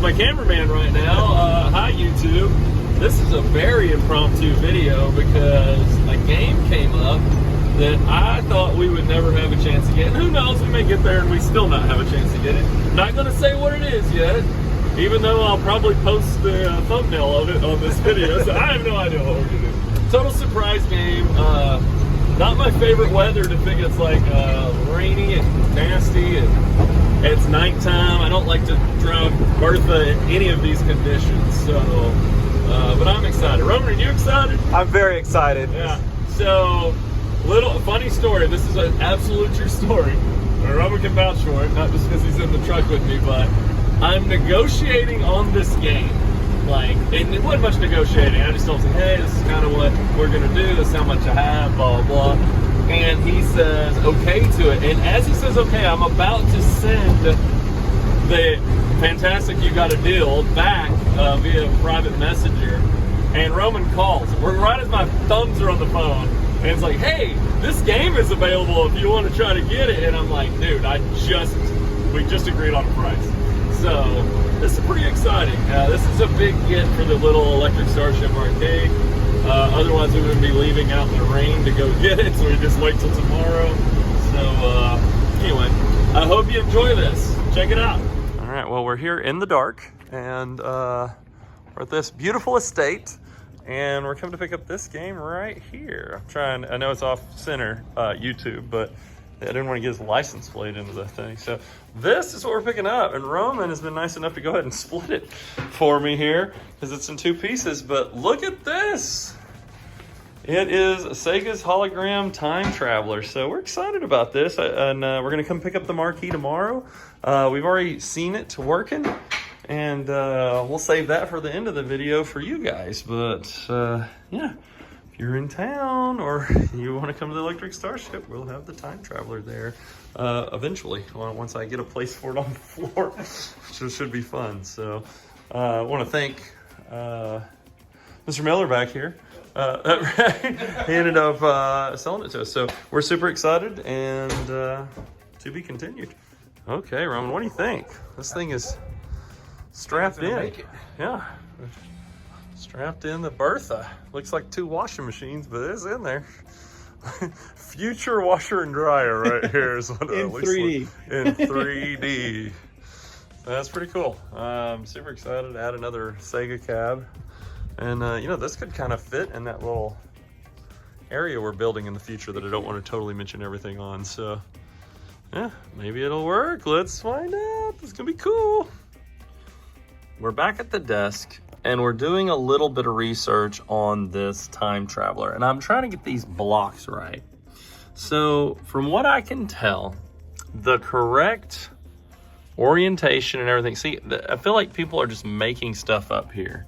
my cameraman right now. Hi, YouTube. This is a very impromptu video because a game came up that I thought we would never have a chance to get. And who knows, we may get there and we still not have a chance to get it. Not going to say what it is yet, even though I'll probably post the thumbnail of it on this video. So I have no idea what we're going to do. Total surprise game. Not my favorite weather to think it's like rainy and nasty and it's nighttime. I don't like to drive Bertha in any of these conditions. So, but I'm excited. Roman, are you excited? I'm very excited. Yeah. So, little funny story. This is an absolute true story. Roman can vouch for it, not just because he's in the truck with me, but I'm negotiating on this game. Like, and it wasn't much negotiating. I just told him, hey, this is kind of what we're going to do. This is how much I have, blah, blah, blah. And he says, okay to it. And as he says, okay, I'm about to send the fantastic you got a deal back via private messenger. And Roman calls. We're right as my thumbs are on the phone. And it's like, hey, this game is available if you want to try to get it. And I'm like, dude, we just agreed on a price. So this is pretty exciting. This is a big get for the little Electric Starship Arcade. Otherwise, we would be leaving out in the rain to go get it, so we just wait till tomorrow. So anyway, I hope you enjoy this. Check it out. All right, well, we're here in the dark, and we're at this beautiful estate, and we're coming to pick up this game right here. I know it's off center YouTube, but I didn't want to get his license plate into the thing. So this is what we're picking up. And Roman has been nice enough to go ahead and split it for me here because it's in 2 pieces. But look at this. It is Sega's Hologram Time Traveler. So we're excited about this. And we're going to come pick up the marquee tomorrow. We've already seen it working. And we'll save that for the end of the video for you guys. But yeah. If you're in town or you want to come to the Electric Starship, we'll have the Time Traveler there eventually, once I get a place for it on the floor, which should be fun. So I want to thank Mr. Miller back here. He ended up selling it to us. So we're super excited and to be continued. Okay, Roman, what do you think? This thing is strapped in. Yeah. Strapped in the Bertha. Looks like 2 washing machines, but it's in there. Future washer and dryer right here is what it looks 3D. Like. In 3D. That's pretty cool. I'm super excited to add another Sega cab. And, you know, this could kind of fit in that little area we're building in the future that I don't want to totally mention everything on. So, yeah, maybe it'll work. Let's find out. This is going to be cool. We're back at the desk. And we're doing a little bit of research on this Time Traveler. And I'm trying to get these blocks right. So from what I can tell, the correct orientation and everything. See, I feel like people are just making stuff up here.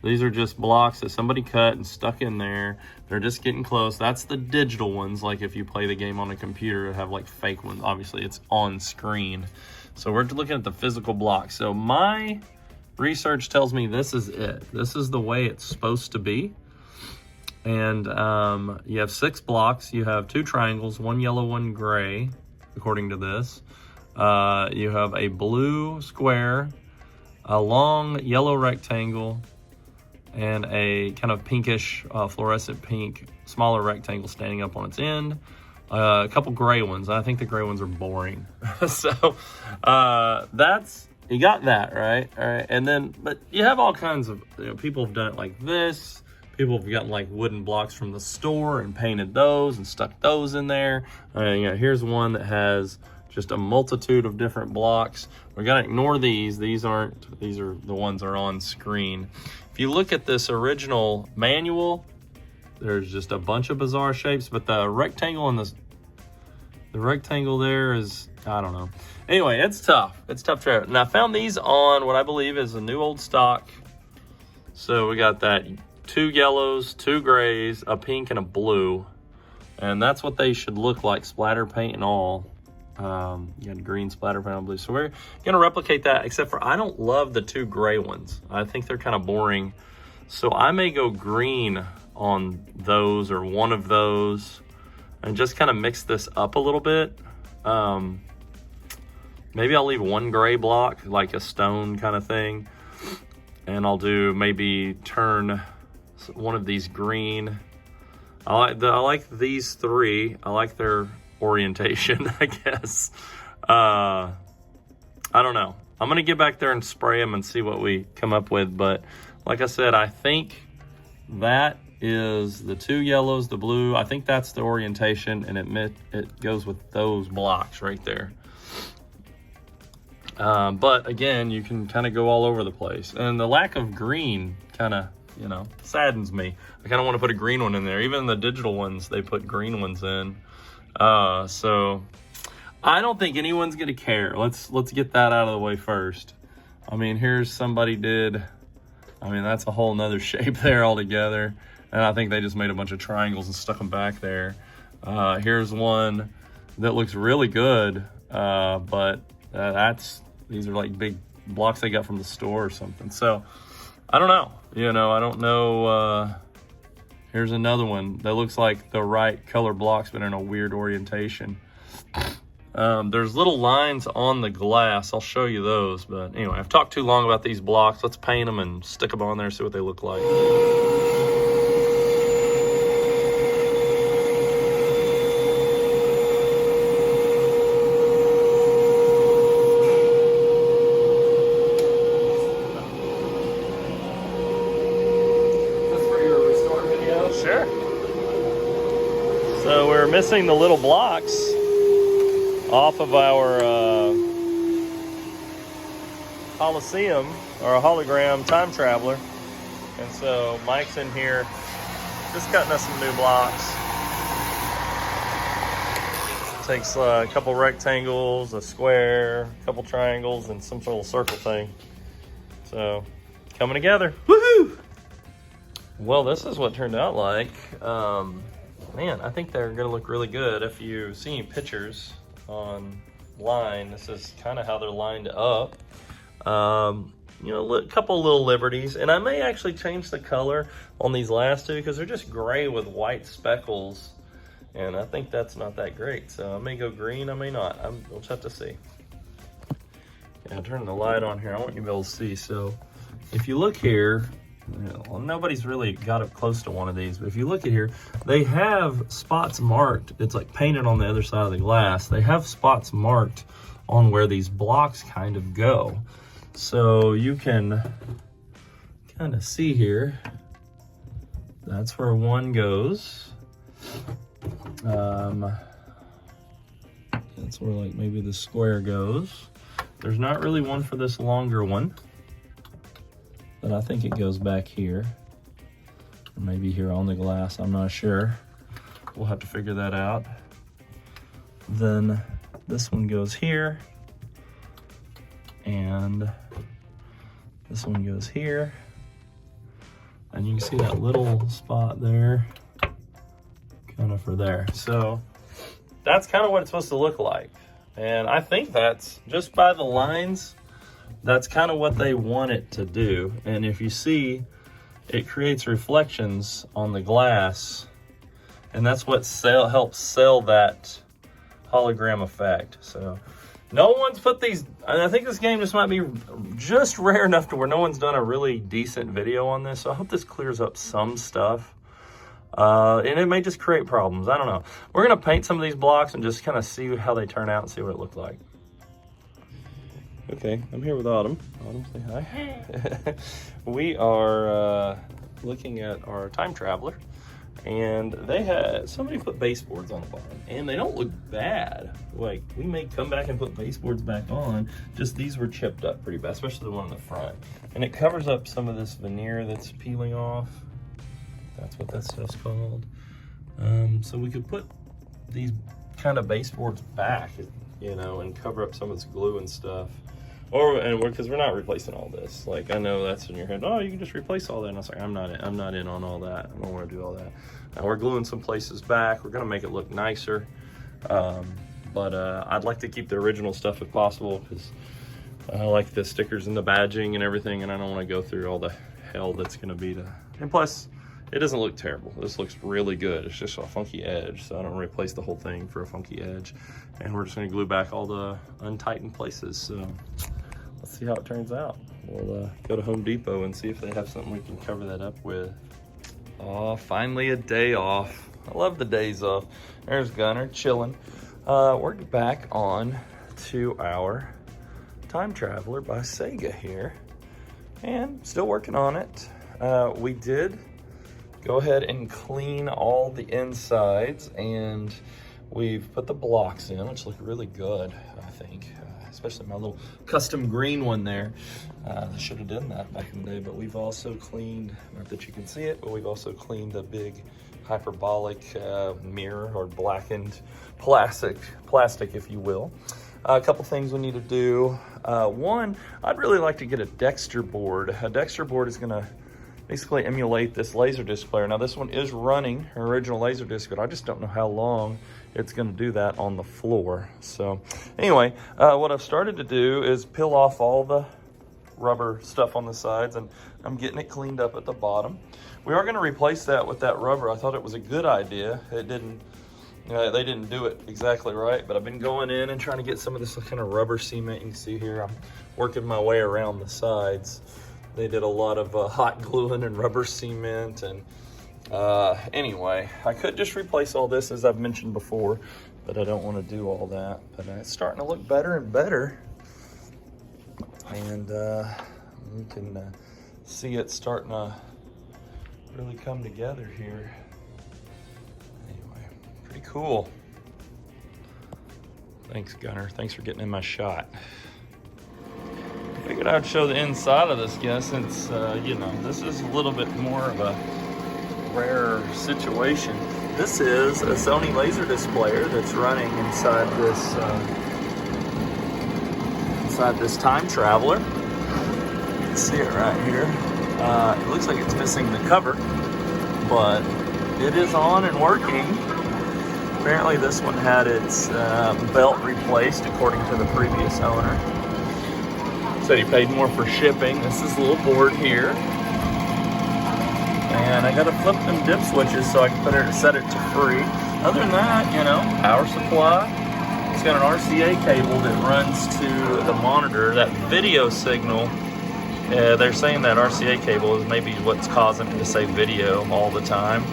These are just blocks that somebody cut and stuck in there. They're just getting close. That's the digital ones. Like if you play the game on a computer, it have like fake ones. Obviously, it's on screen. So we're looking at the physical blocks. So my research tells me this is it. This is the way it's supposed to be. And you have 6 blocks. You have 2 triangles, 1 yellow, 1 gray, according to this. You have a blue square, a long yellow rectangle, and a kind of pinkish, fluorescent pink, smaller rectangle standing up on its end. A couple gray ones. I think the gray ones are boring. So that's... You got that, right? All right, and then, but you have all kinds of, people have done it like this. People have gotten like wooden blocks from the store and painted those and stuck those in there. Here's one that has just a multitude of different blocks. We're gonna ignore these. These are the ones that are on screen. If you look at this original manual, there's just a bunch of bizarre shapes, but the rectangle and the rectangle there is, I don't know. Anyway, it's tough. It's tough to. And I found these on what I believe is a new old stock. So we got that 2 yellows, 2 grays, a pink, and a blue. And that's what they should look like, splatter paint and all. You got green splatter paint on blue. So we're going to replicate that, except for I don't love the 2 gray ones. I think they're kind of boring. So I may go green on those or one of those and just kind of mix this up a little bit. maybe I'll leave one gray block, like a stone kind of thing. And I'll do maybe turn one of these green. I like these three. I like their orientation, I guess. I don't know. I'm gonna get back there and spray them and see what we come up with. But like I said, I think that is the two yellows, the blue. I think that's the orientation, and it goes with those blocks right there. But again, you can kind of go all over the place. And the lack of green kind of, you know, saddens me. I kind of want to put a green one in there. Even the digital ones, they put green ones in. So I don't think anyone's gonna care. Let's get that out of the way first. I mean, here's somebody did, I mean, that's a whole nother shape there altogether. And I think they just made a bunch of triangles and stuck them back there. Here's one that looks really good, but these are like big blocks they got from the store or something. So I don't know, you know, I don't know. Here's another one that looks like the right color blocks, but in a weird orientation. There's little lines on the glass. I'll show you those. But anyway, I've talked too long about these blocks. Let's paint them and stick them on there, see what they look like. Sure. So we're missing the little blocks off of our Coliseum, or a hologram time traveler. And so Mike's in here just cutting us some new blocks. Takes a couple rectangles, a square, a couple triangles, and some sort of circle thing. So coming together. Woohoo! Well, this is what it turned out like. Man, I think they're gonna look really good. If you see any pictures online, this is kind of how they're lined up. You know, a couple little liberties, and I may actually change the color on these last two because they're just gray with white speckles, and I think that's not that great. So I may go green, I may not. We'll just have to see. Yeah, I'll turn the light on here. I want you to be able to see. So if you look here, well, nobody's really got up close to one of these, but if you look at here, they have spots marked. It's like painted on the other side of the glass. They have spots marked on where these blocks kind of go. So you can kind of see here, that's where one goes. That's where like maybe the square goes. There's not really one for this longer one, but I think it goes back here. Or maybe here on the glass, I'm not sure. We'll have to figure that out. Then this one goes here. And this one goes here. And you can see that little spot there, kind of for there. So that's kind of what it's supposed to look like. And I think that's, just by the lines, that's kind of what they want it to do. And if you see, it creates reflections on the glass, and that's what helps sell that hologram effect. So no one's put these, and I think this game just might be just rare enough to where no one's done a really decent video on this. So I hope this clears up some stuff. And it may just create problems. I don't know. We're gonna paint some of these blocks and just kind of see how they turn out and see what it looked like. Okay, I'm here with Autumn. Autumn, say hi. We are looking at our time traveler, and they had, somebody put baseboards on the bottom, and they don't look bad. Like, we may come back and put baseboards back on, just these were chipped up pretty bad, especially the one in the front. And it covers up some of this veneer that's peeling off. That's what that stuff's called. So we could put these kind of baseboards back, you know, and cover up some of this glue and stuff. Because we're not replacing all this. Like, I know that's in your head. Oh, you can just replace all that. And I was like, I'm not in on all that. I don't want to do all that. Now we're gluing some places back. We're gonna make it look nicer. But I'd like to keep the original stuff if possible, because I like the stickers and the badging and everything, and I don't want to go through all the hell that's gonna be to. And plus, it doesn't look terrible. This looks really good. It's just a funky edge, so I don't replace the whole thing for a funky edge. And we're just gonna glue back all the untightened places. So let's see how it turns out. We'll go to Home Depot and see if they have something we can cover that up with. Oh, finally a day off. I love the days off. There's Gunner chilling. We're back on to our Time Traveler by Sega here, and still working on it. We did go ahead and clean all the insides, and we've put the blocks in, which look really good, I think. Especially my little custom green one there. I should have done that back in the day, but we've also cleaned, not that you can see it, but we've also cleaned the big hyperbolic mirror, or blackened plastic, if you will. A couple things we need to do. One, I'd really like to get a Dexter board. A Dexter board is gonna basically emulate this Laserdisc player. Now this one is running an original Laserdisc, but I just don't know how long it's gonna do that on the floor. So anyway, what I've started to do is peel off all the rubber stuff on the sides, and I'm getting it cleaned up at the bottom. We are gonna replace that with that rubber. I thought it was a good idea. It didn't, they didn't do it exactly right, but I've been going in and trying to get some of this kind of rubber cement. You can see here, I'm working my way around the sides. They did a lot of hot gluing and rubber cement, and anyway, I could just replace all this, as I've mentioned before, but I don't want to do all that. But it's starting to look better and better, and you can see it starting to really come together here. Anyway, pretty cool. Thanks, Gunner. Thanks for getting in my shot. I figured I'd show the inside of this guy, since, you know, this is a little bit more of a rare situation. This is a Sony Laserdisc player that's running inside this Time Traveler. You can see it right here. It looks like it's missing the cover, but it is on and working. Apparently this one had its belt replaced, according to the previous owner. Said he paid more for shipping. This is the little board here. And I gotta flip them dip switches so I can set it to free. Other than that, you know, power supply. It's got an RCA cable that runs to the monitor. That video signal, they're saying that RCA cable is maybe what's causing it to say video all the time.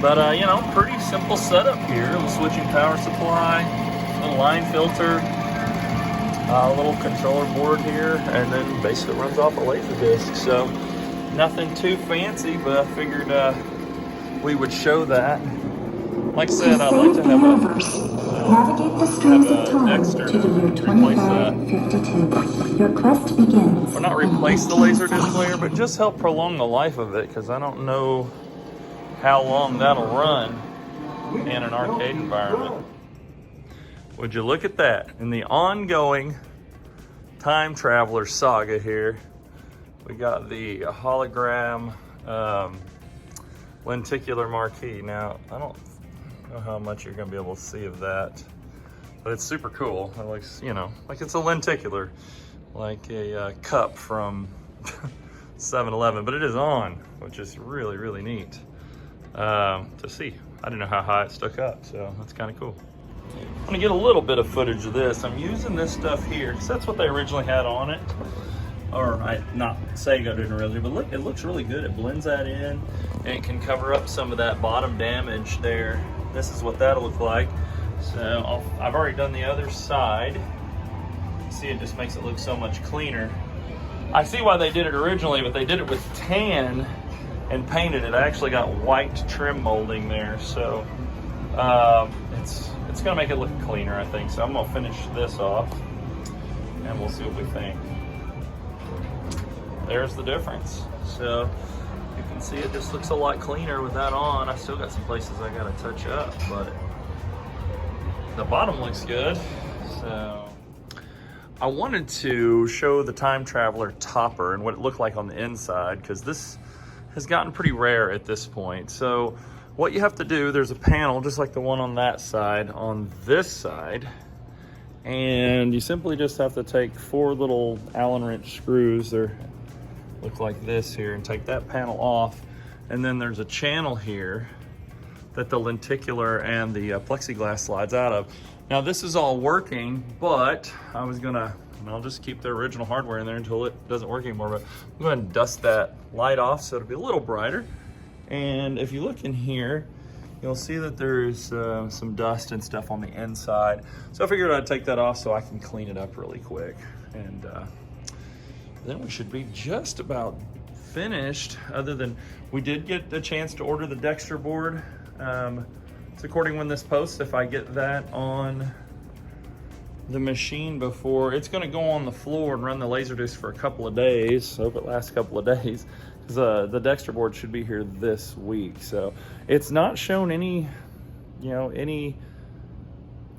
But, you know, pretty simple setup here. A little switching power supply, little line filter, a little controller board here, and then basically runs off a Laserdisc. So nothing too fancy, but I figured we would show that. Like I said, I'd like to have navigate the streams of time to the year 2552. Your quest begins. Or not replace the Laserdisc player, but just help prolong the life of it, because I don't know how long that'll run in an arcade environment. Would you look at that? In the ongoing Time Traveler saga here, we got the hologram lenticular marquee. Now, I don't know how much you're gonna be able to see of that, but it's super cool. It looks, you know, like it's a lenticular, like a cup from 7-Eleven, but it is on, which is really, really neat to see. I didn't know how high it stuck up, so that's kind of cool. I'm gonna get a little bit of footage of this. I'm using this stuff here because that's what they originally had on it. Or not Sega didn't really, but look, it looks really good. It blends that in, and it can cover up some of that bottom damage there. This is what that'll look like. So I've already done the other side. See, it just makes it look so much cleaner. I see why they did it originally, but they did it with tan and painted it. I actually got white trim molding there, so it's gonna make it look cleaner, I think. So I'm gonna finish this off, and we'll see what we think. There's the difference. So you can see it just looks a lot cleaner with that on. I still got some places I gotta touch up, but the bottom looks good. So I wanted to show the Time Traveler topper and what it looked like on the inside, because this has gotten pretty rare at this point. So what you have to do, there's a panel just like the one on that side, on this side, and you simply just have to take 4 little Allen wrench screws. They're look like this here, and take that panel off, And then there's a channel here that the lenticular and the plexiglass slides out of. Now this is all working, but I was gonna, and I'll just keep the original hardware in there until it doesn't work anymore, but I'm going to dust that light off so it'll be a little brighter. And if you look in here, you'll see that there's some dust and stuff on the inside. So I figured I'd take that off so I can clean it up really quick. And then we should be just about finished, other than we did get the chance to order the Dexter board. It's according when this posts, if I get that on the machine before, it's going to go on the floor and run the Laserdisc for a couple of days. I hope it lasts a couple of days, because the Dexter board should be here this week. So it's not shown any, anything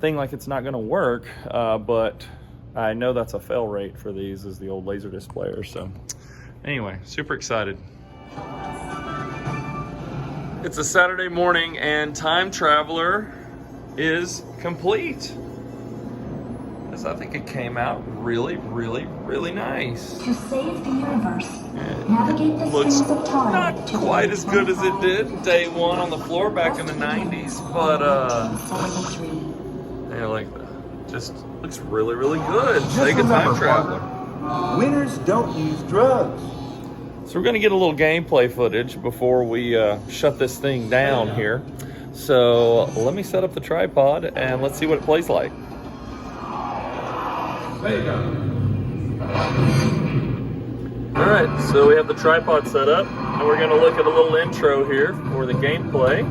like it's not going to work, but I know that's a fail rate for these, is the old Laserdisc players. So anyway, super excited. It's a Saturday morning and Time Traveler is complete. I think it came out really, really, really nice. To save the universe, navigate the Looks streams of time. not quite as good as it did day one on the floor back in the 90s, but yeah, like just looks really, really good. Sega Time Traveler. Winners don't use drugs. So we're gonna get a little gameplay footage before we shut this thing down here. So let me set up the tripod and let's see what it plays like. There you go. All right, so we have the tripod set up, and we're gonna look at a little intro here for the gameplay.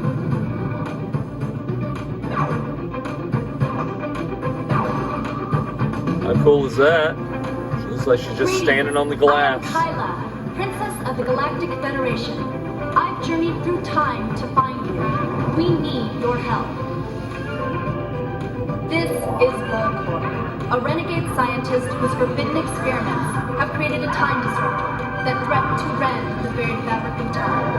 How cool is that? She looks like she's just standing on the glass. Kyla, Princess of the Galactic Federation. I've journeyed through time to find you. We need your help. This is Volcor, a renegade scientist whose forbidden experiments have created a time disruptor that threatened to rend the very fabric of time.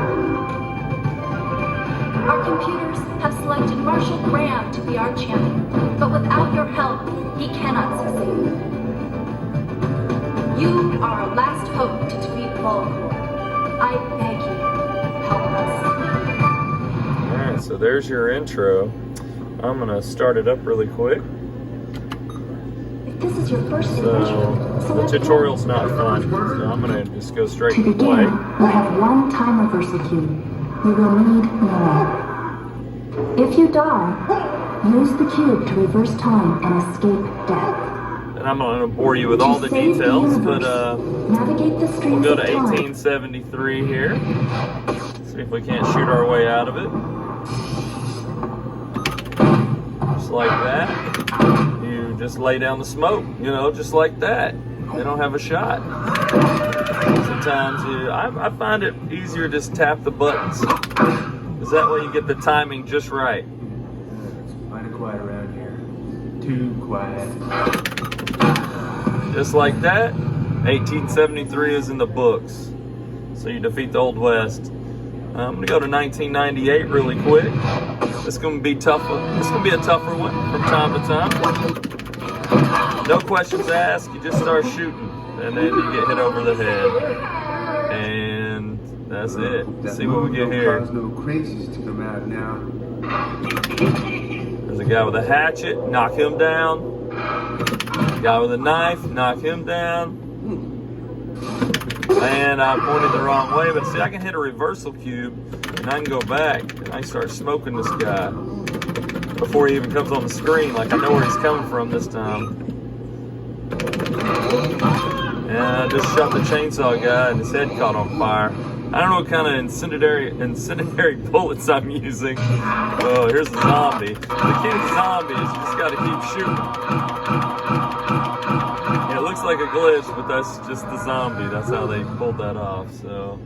Our computers have selected Marshall Graham to be our champion, but without your help, he cannot succeed. You are our last hope to defeat Volcor. I beg you, help us. All right, so there's your intro. I'm gonna start it up really quick. If this is your first So adventure, the tutorial's not fun, so I'm gonna just go straight To to play. begin, we'll have one time reversal cube. We will need more. If you die, use the cube to reverse time and escape death. And I'm gonna bore you with all the To save the details, but universe, navigate the we'll streams go to of time. 1873 here. See if we can't shoot our way out of it. Just like that. You just lay down the smoke, just like that. They don't have a shot. Sometimes I find it easier to just tap the buttons, because that way you get the timing just right. It's kind of quiet around here. Too quiet. Just like that. 1873 is in the books. So you defeat the Old West. I'm gonna go to 1998 really quick. It's gonna be tough. It's gonna be a tougher one from time to time. No questions asked. You just start shooting, and then you get hit over the head, and that's it. Let's see what we get here. Cause no crazies to come out now. There's a guy with a hatchet. Knock him down. Guy with a knife. Knock him down. And I pointed the wrong way, but see, I can hit a reversal cube, and I can go back, and I can start smoking this guy before he even comes on the screen. Like, I know where he's coming from this time. And I just shot the chainsaw guy, and his head caught on fire. I don't know what kind of incendiary bullets I'm using. Oh, here's a zombie. The key to the zombie is you just got to keep shooting. Yeah, it looks like a glitch, but that's just the zombie. That's how they pulled that off. So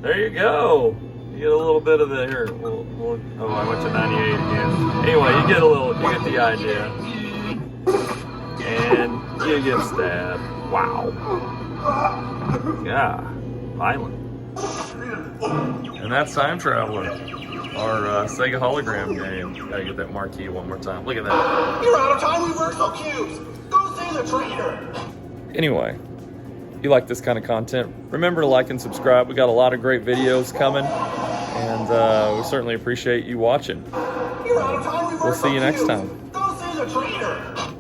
there you go. You get a little bit of the here. Oh, I went to 98 again. Anyway, you get the idea, and you get stabbed. Wow. Yeah, violent. And that's Time Traveler, our Sega Hologram game. Gotta get that marquee one more time. Look at that. You're out of time reversal cubes! Go save the traitor! Anyway, if you like this kind of content, remember to like and subscribe. We got a lot of great videos coming. And we certainly appreciate you watching. You're out of time. We'll see you next cubes. time. Go see the trainer.